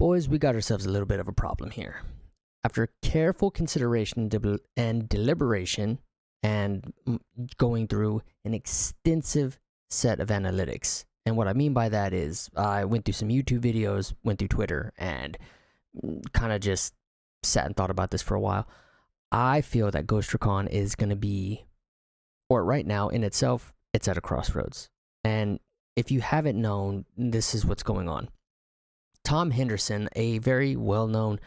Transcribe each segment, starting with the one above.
Boys, we got ourselves a little bit of a problem here. After careful consideration and deliberation, and going through an extensive set of analytics. And what I mean by that is I went through some YouTube videos, went through Twitter, and kind of just sat and thought about this for a while. I feel that Ghost Recon is going to be, or right now in itself, it's at a crossroads. And if you haven't known, this is what's going on. Tom Henderson, a very well-known,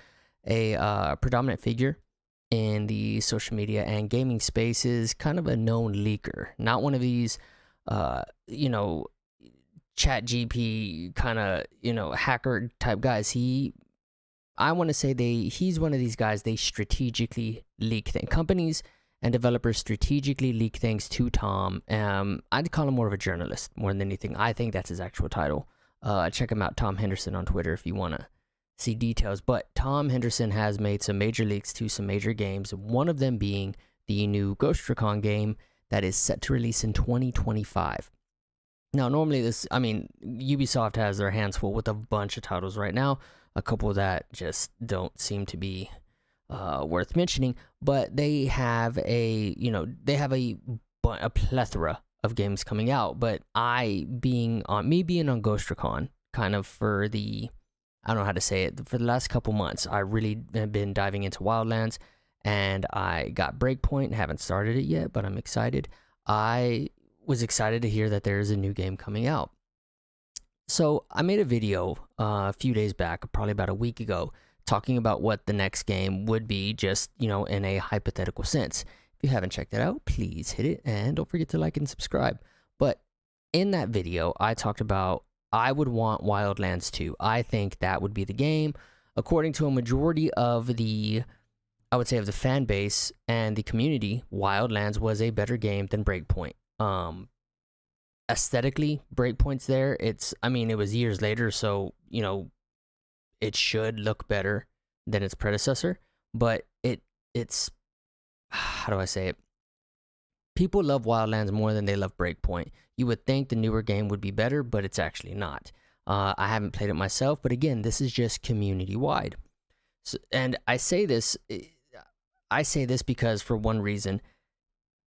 predominant figure in the social media and gaming space, is kind of a known leaker. Not one of these, chat GP kind of, hacker type guys. I want to say he's one of these guys, they strategically leak things. Companies and developers strategically leak things to Tom. I'd call him more of a journalist more than anything. I think that's his actual title. Check him out, Tom Henderson, on Twitter if you want to see details. But Tom Henderson has made some major leaks to some major games, one of them being the new Ghost Recon game that is set to release in 2025. Now, normally Ubisoft has their hands full with a bunch of titles right now, a couple that just don't seem to be worth mentioning, but they have a plethora of games coming out. But me being on Ghost Recon, kind of for the, I don't know how to say it, for the last couple months, I really have been diving into Wildlands, and I got Breakpoint, haven't started it yet, but I'm excited. I was excited to hear that there's a new game coming out. So I made a video a few days back, probably about a week ago, talking about what the next game would be, just, in a hypothetical sense. If you haven't checked it out, please hit it, and don't forget to like and subscribe. But in that video, I talked about I would want Wildlands 2. I think that would be the game. According to a majority of the fan base and the community, Wildlands was a better game than Breakpoint. Aesthetically, Breakpoint's there. It was years later, so, it should look better than its predecessor. But it's, how do I say it? People love Wildlands more than they love Breakpoint. You would think the newer game would be better, but it's actually not. I haven't played it myself, but again, this is just community-wide. So, and I say this because, for one reason,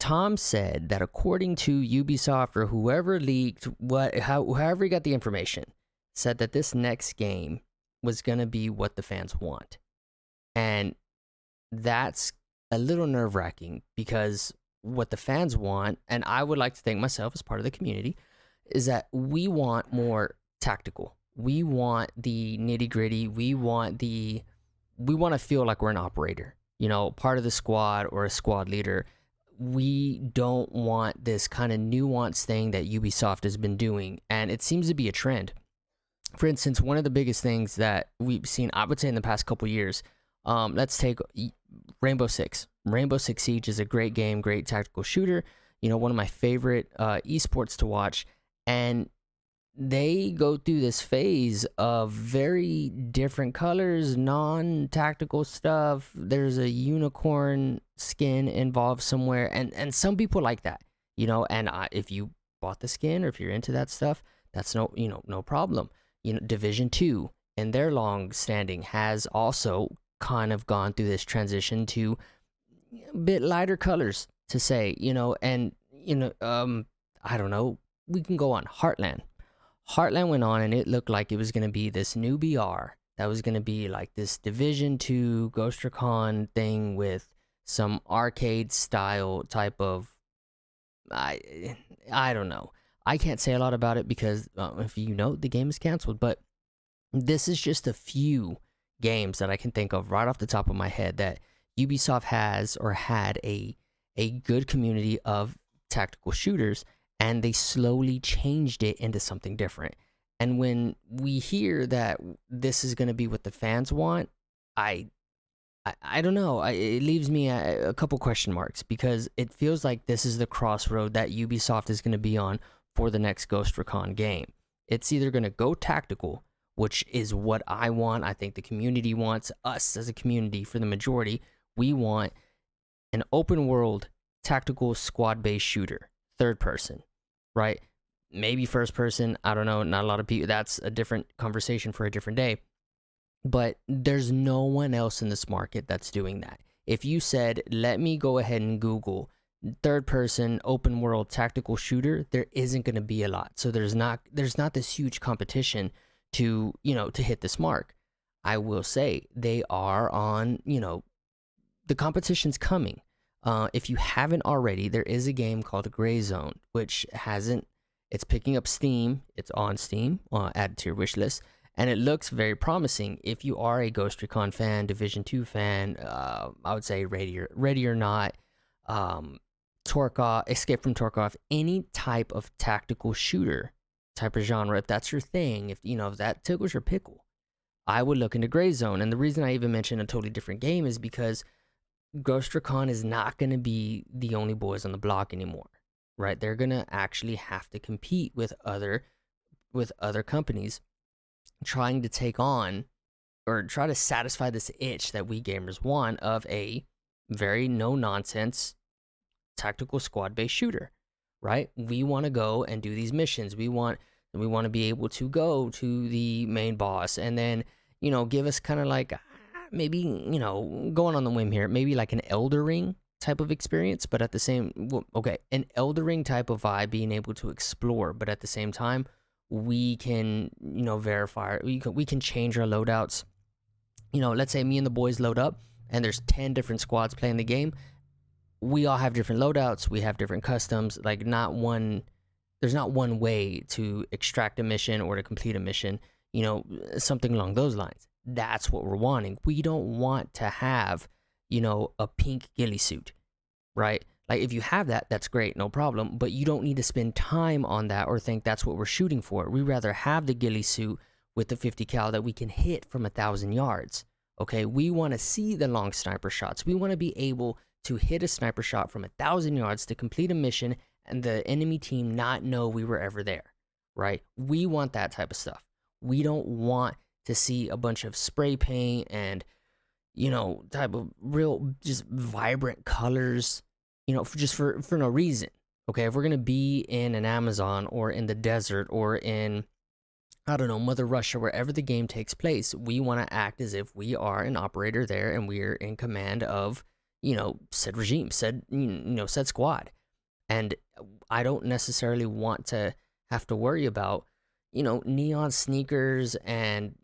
Tom said that according to Ubisoft or whoever leaked, however he got the information, said that this next game was going to be what the fans want. And that's a little nerve-wracking, because what the fans want, and I would like to think myself as part of the community, is that we want more tactical. We want the nitty-gritty. We want to feel like we're an operator, part of the squad or a squad leader. We don't want this kind of nuanced thing that Ubisoft has been doing, and it seems to be a trend. For instance, one of the biggest things that we've seen, I would say, in the past couple years, let's take Rainbow Six. Rainbow Six Siege is a great game, great tactical shooter, one of my favorite esports to watch, and they go through this phase of very different colors, non-tactical stuff. There's a unicorn skin involved somewhere, and some people like that, and if you bought the skin or if you're into that stuff, that's no problem. Division 2 and their long standing has also kind of gone through this transition to a bit lighter colors, to say, and I don't know, we can go on. Heartland went on, and it looked like it was going to be this new BR that was going to be like this Division 2 Ghost Recon thing with some arcade style type of, I don't know. I can't say a lot about it because if the game is canceled, but this is just a few games that I can think of right off the top of my head that Ubisoft has or had a good community of tactical shooters, and they slowly changed it into something different. And when we hear that this is going to be what the fans want, I don't know. It leaves me a couple question marks, because it feels like this is the crossroad that Ubisoft is going to be on for the next Ghost Recon game. It's either going to go tactical, which is what I want. I think the community wants, us as a community, for the majority, we want an open world tactical squad-based shooter, third person, right? Maybe first person, I don't know, not a lot of people. That's a different conversation for a different day. But there's no one else in this market that's doing that. If you said, let me go ahead and Google third person open world tactical shooter, there isn't going to be a lot. So there's not this huge competition to, to hit this mark. I will say they are on, the competition's coming. If you haven't already, there is a game called Gray Zone, which hasn't. It's picking up Steam. It's on Steam. Add to your wish list, and it looks very promising. If you are a Ghost Recon fan, Division 2 fan, I would say Ready or Not, Tarkov, Escape from Tarkov, any type of tactical shooter type of genre. If that's your thing, if that tickles your pickle, I would look into Gray Zone. And the reason I even mentioned a totally different game is because Ghost Recon is not going to be the only boys on the block anymore, right? They're going to actually have to compete with other companies trying to take on or try to satisfy this itch that we gamers want of a very no nonsense tactical squad based shooter, right? We want to go and do these missions. We want to be able to go to the main boss and then, give us kind of like maybe, going on the whim here, maybe like an Elder Ring type of experience, but at the same, an Elder Ring type of vibe, being able to explore, but at the same time, we can, verify, we can change our loadouts. Let's say me and the boys load up and there's 10 different squads playing the game. We all have different loadouts. We have different customs. Like there's not one way to extract a mission or to complete a mission, something along those lines. That's what we're wanting. We don't want to have, a pink ghillie suit, right? Like if you have that, that's great, no problem. But you don't need to spend time on that or think that's what we're shooting for. We rather have the ghillie suit with the 50 cal that we can hit from 1,000 yards. Okay, we want to see the long sniper shots. We want to be able to hit a sniper shot from 1,000 yards to complete a mission and the enemy team not know we were ever there, right? We want that type of stuff. We don't want to see a bunch of spray paint and, type of real just vibrant colors, just for no reason. Okay, if we're going to be in an Amazon or in the desert or in, I don't know, Mother Russia, wherever the game takes place, we want to act as if we are an operator there and we're in command of, said regime, said squad. And I don't necessarily want to have to worry about, neon sneakers and,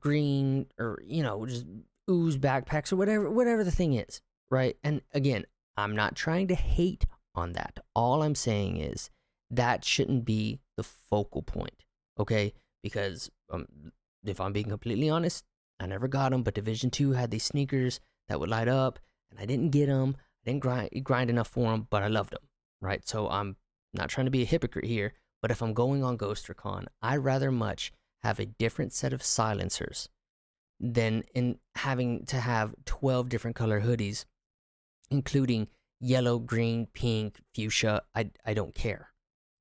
green or, just ooze backpacks or whatever the thing is, right? And again, I'm not trying to hate on that. All I'm saying is that shouldn't be the focal point, okay? Because if I'm being completely honest, I never got them, but Division 2 had these sneakers that would light up, and I didn't get them. I didn't grind enough for them, but I loved them, right? So I'm not trying to be a hypocrite here, but if I'm going on Ghost Recon, I'd rather much have a different set of silencers than in having to have 12 different color hoodies, including yellow, green, pink, fuchsia. I don't care.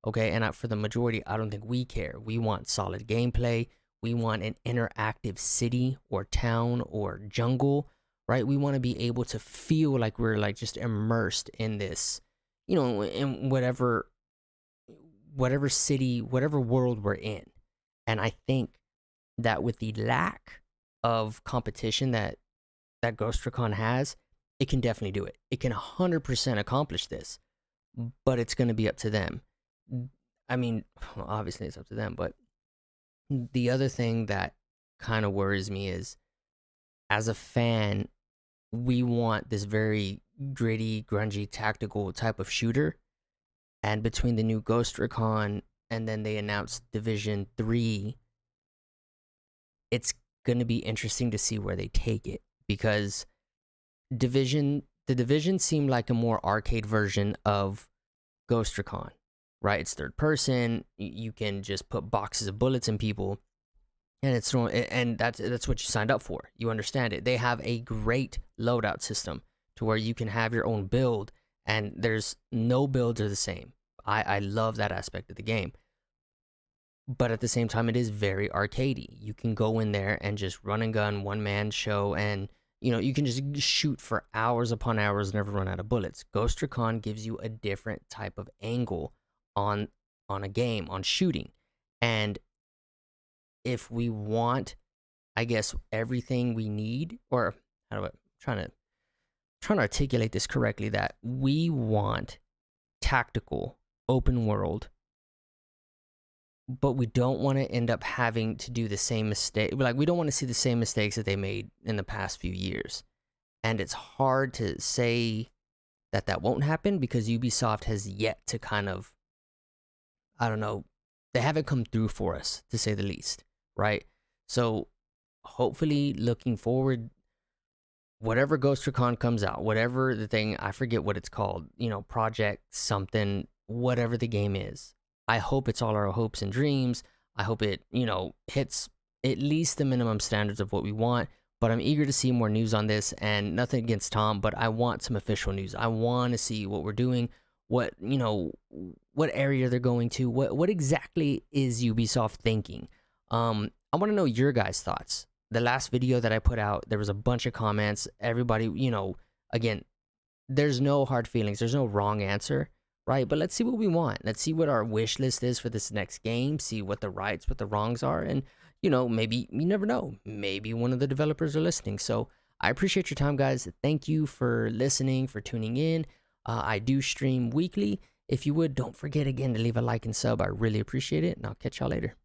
Okay, and for the majority, I don't think we care. We want solid gameplay. We want an interactive city or town or jungle, right? We want to be able to feel like we're like just immersed in this, in whatever city, whatever world we're in. And I think that with the lack of competition that Ghost Recon has, it can definitely do it. It can 100% accomplish this, but it's going to be up to them. I mean, obviously it's up to them, but the other thing that kind of worries me is, as a fan, we want this very gritty, grungy, tactical type of shooter. And between the new Ghost Recon and then they announced Division 3, it's going to be interesting to see where they take it, because the Division seemed like a more arcade version of Ghost Recon, right? It's third person. You can just put boxes of bullets in people, and that's what you signed up for. You understand it. They have a great loadout system to where you can have your own build, and there's no builds are the same. I love that aspect of the game. But at the same time, it is very arcadey. You can go in there and just run and gun, one man show, and you can just shoot for hours upon hours, never run out of bullets. Ghost Recon gives you a different type of angle on a game, on shooting. And if we want I guess, everything we need, or how do I trying to articulate this correctly, that we want tactical open world, but we don't want to end up having to do the same mistake. Like, we don't want to see the same mistakes that they made in the past few years. And it's hard to say that that won't happen because Ubisoft has yet to kind of, I don't know, they haven't come through for us, to say the least, right? So hopefully, looking forward, whatever Ghost Recon comes out, whatever the thing, I forget what it's called, project something, whatever the game is, I hope it's all our hopes and dreams. I hope it, hits at least the minimum standards of what we want. But I'm eager to see more news on this, and nothing against Tom, but I want some official news. I want to see what we're doing, what area they're going to, what exactly is Ubisoft thinking. I want to know your guys' thoughts. The last video that I put out, there was a bunch of comments. Everybody, again, there's no hard feelings. There's no wrong answer, right? But let's see what we want. Let's see what our wish list is for this next game. See what the rights, what the wrongs are, and maybe, you never know, maybe one of the developers are listening. So I appreciate your time, guys. Thank you for listening, for tuning in. I do stream weekly. If you would, don't forget again to leave a like and sub. I really appreciate it, and I'll catch y'all later.